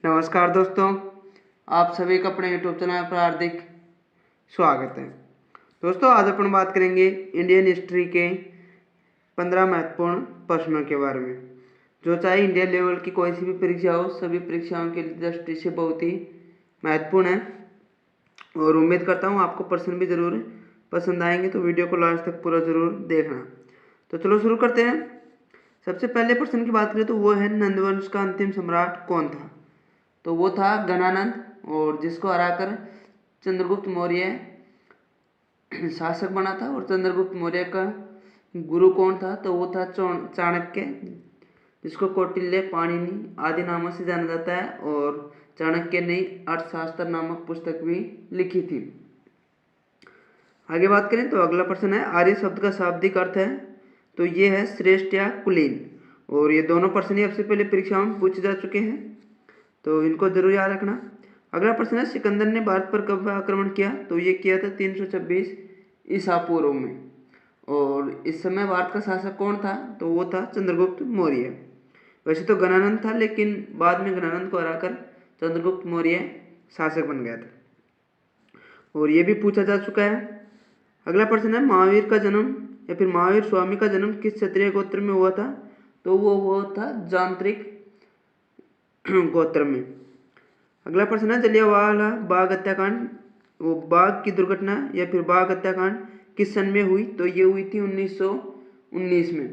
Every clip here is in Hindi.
नमस्कार दोस्तों, आप सभी का अपने यूट्यूब चैनल पर हार्दिक स्वागत है। दोस्तों, आज अपन बात करेंगे इंडियन हिस्ट्री के 15 महत्वपूर्ण प्रश्नों के बारे में, जो चाहे इंडियन लेवल की कोई सी भी परीक्षा हो, सभी परीक्षाओं की दृष्टि से बहुत ही महत्वपूर्ण है। और उम्मीद करता हूँ आपको प्रश्न भी ज़रूर पसंद आएंगे, तो वीडियो को लास्ट तक पूरा ज़रूर देखना। तो चलो शुरू करते हैं। सबसे पहले प्रश्न की बात करें तो वो है, नंदवंश का अंतिम सम्राट कौन था? तो वो था गणानंद, और जिसको हराकर चंद्रगुप्त मौर्य शासक बना था। और चंद्रगुप्त मौर्य का गुरु कौन था? तो वो था चाणक्य, जिसको कौटिल्य, पाणिनि आदि नामों से जाना जाता है। और चाणक्य ने अर्थशास्त्र नामक पुस्तक भी लिखी थी। आगे बात करें तो अगला प्रश्न है, आर्य शब्द का शाब्दिक अर्थ है? तो ये है श्रेष्ठ या कुलीन। और ये दोनों प्रश्न ही सबसे पहले परीक्षाओं में पूछे जा चुके हैं, तो इनको जरूर याद रखना। अगला प्रश्न है, सिकंदर ने भारत पर कब आक्रमण किया? तो ये किया था 326 ईसा पूर्व में। और इस समय भारत का शासक कौन था? तो वो था चंद्रगुप्त मौर्य। वैसे तो गणानंद था, लेकिन बाद में गणानंद को हराकर चंद्रगुप्त मौर्य शासक बन गया था। और ये भी पूछा जा चुका है। अगला प्रश्न है, महावीर का जन्म या फिर महावीर स्वामी का जन्म किस क्षत्रिय गोत्र में हुआ था? तो वो हुआ था जांत्रिक गोत्र में। अगला प्रश्न है, जलियांवाला बाग हत्याकांड, वो बाग की दुर्घटना या फिर बाग हत्याकांड किस सन में हुई? तो ये हुई थी 1919 में,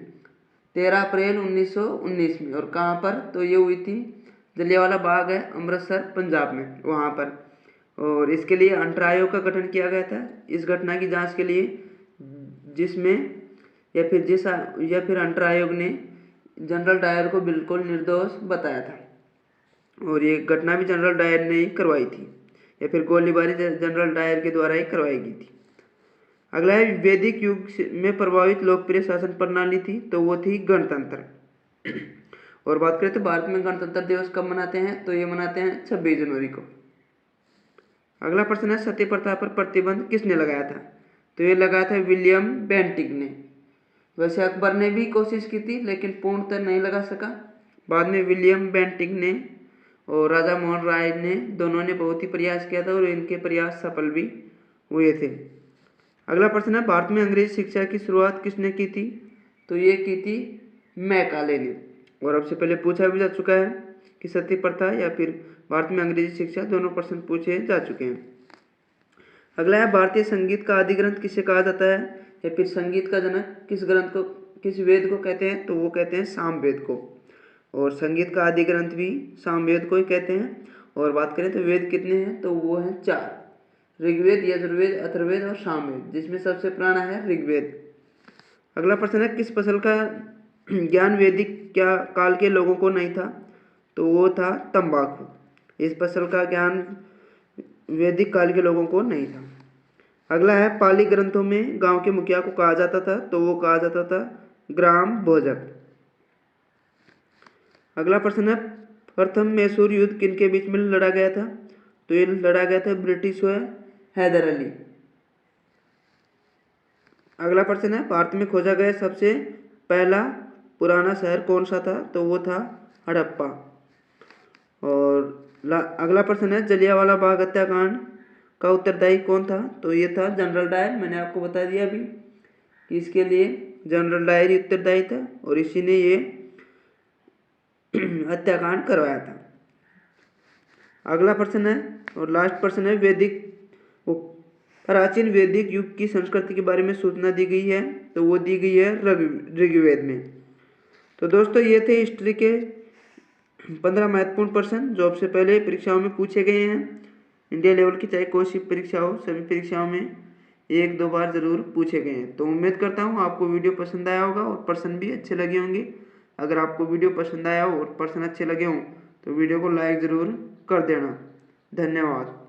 13 अप्रैल 1919 में। और कहाँ पर? तो ये हुई थी जलियांवाला बाग है, अमृतसर पंजाब में, वहाँ पर। और इसके लिए अंतर आयोग का गठन किया गया था इस घटना की जांच के लिए, जिसमें या फिर अंतर आयोग ने जनरल डायर को बिल्कुल निर्दोष बताया था। और ये घटना भी जनरल डायर ने ही करवाई थी, या फिर गोलीबारी जनरल डायर के द्वारा ही करवाई गई थी। अगला है, वैदिक युग में प्रभावित लोकप्रिय शासन प्रणाली थी? तो वो थी गणतंत्र। और बात करें तो भारत में गणतंत्र दिवस कब मनाते हैं? तो ये मनाते हैं 26 जनवरी को। अगला प्रश्न है, सती प्रथा पर प्रतिबंध किसने लगाया था? तो ये लगाया था विलियम बेंटिक ने। वैसे अकबर ने भी कोशिश की थी, लेकिन पूर्णतः नहीं लगा सका। बाद में विलियम बेंटिक ने और राजा मोहन राय ने, दोनों ने बहुत ही प्रयास किया था, और इनके प्रयास सफल भी हुए थे। अगला प्रश्न है, भारत में अंग्रेजी शिक्षा की शुरुआत किसने की थी? तो ये की थी मैकाले ने। और अब से पहले पूछा भी जा चुका है कि सती प्रथा या फिर भारत में अंग्रेजी शिक्षा, दोनों प्रश्न पूछे जा चुके हैं। अगला है, भारतीय संगीत का आदि ग्रंथ किसे कहा जाता है? या फिर संगीत का जनक किस ग्रंथ को, किस वेद को कहते हैं? तो वो कहते हैं सामवेद को। और संगीत का आदि ग्रंथ भी सामवेद को ही कहते हैं। और बात करें तो वेद कितने हैं? तो वो हैं 4, ऋग्वेद, यजुर्वेद, अथर्ववेद और सामवेद, जिसमें सबसे पुराना है ऋग्वेद। अगला प्रश्न है, किस फसल का ज्ञान वैदिक क्या काल के लोगों को नहीं था? तो वो था तंबाकू। इस फसल का ज्ञान वैदिक काल के लोगों को नहीं था। अगला है, पाली ग्रंथों में गांव के मुखिया को कहा जाता था? तो वो कहा जाता था ग्राम भोजक। अगला प्रश्न है, प्रथम मैसूर युद्ध किनके बीच में लड़ा गया था? तो ये लड़ा गया था ब्रिटिश व हैदर अली। अगला प्रश्न है, भारत में खोजा गया सबसे पहला पुराना शहर कौन सा था? तो वो था हड़प्पा। और अगला प्रश्न है, जलियांवाला बाग हत्याकांड का उत्तरदायी कौन था? तो ये था जनरल डायर। मैंने आपको बता दिया अभी कि इसके लिए जनरल डायर ही उत्तरदायी था, और इसी ने ये हत्याकांड करवाया था। अगला प्रश्न है और लास्ट प्रश्न है, प्राचीन वैदिक युग की संस्कृति के बारे में सूचना दी गई है? तो वो दी गई है ऋग्वेद में। तो दोस्तों, ये थे हिस्ट्री के 15 महत्वपूर्ण प्रश्न, जो आपसे पहले परीक्षाओं में पूछे गए हैं। इंडिया लेवल की चाहे कोई सी परीक्षा हो, सभी परीक्षाओं में 1-2 बार जरूर पूछे गए हैं। तो उम्मीद करता हूँ आपको वीडियो पसंद आया होगा और प्रश्न भी अच्छे लगे होंगे। अगर आपको वीडियो पसंद आया हो और प्रश्न अच्छे लगे हों तो वीडियो को लाइक ज़रूर कर देना। धन्यवाद।